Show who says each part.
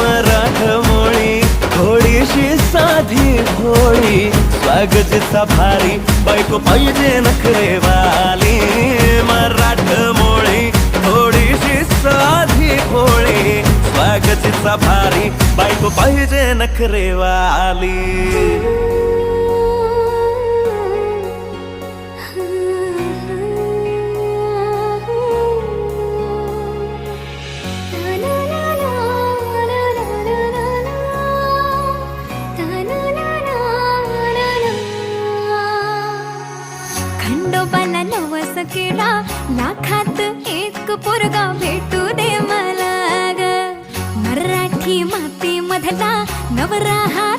Speaker 1: मराठमोळी थोडीशी साधी भोळी स्वागताचा भारी बायको पाहिजे नखरेवाली मराठमोळी थोडीशी साधी भोळी स्वागताचा भारी बायको पाहिजे नखरेवाली
Speaker 2: खंडोबाला नवस केला लाखात एक पोरगा भेटू दे मला ग मराठी माती मधला नवरा हा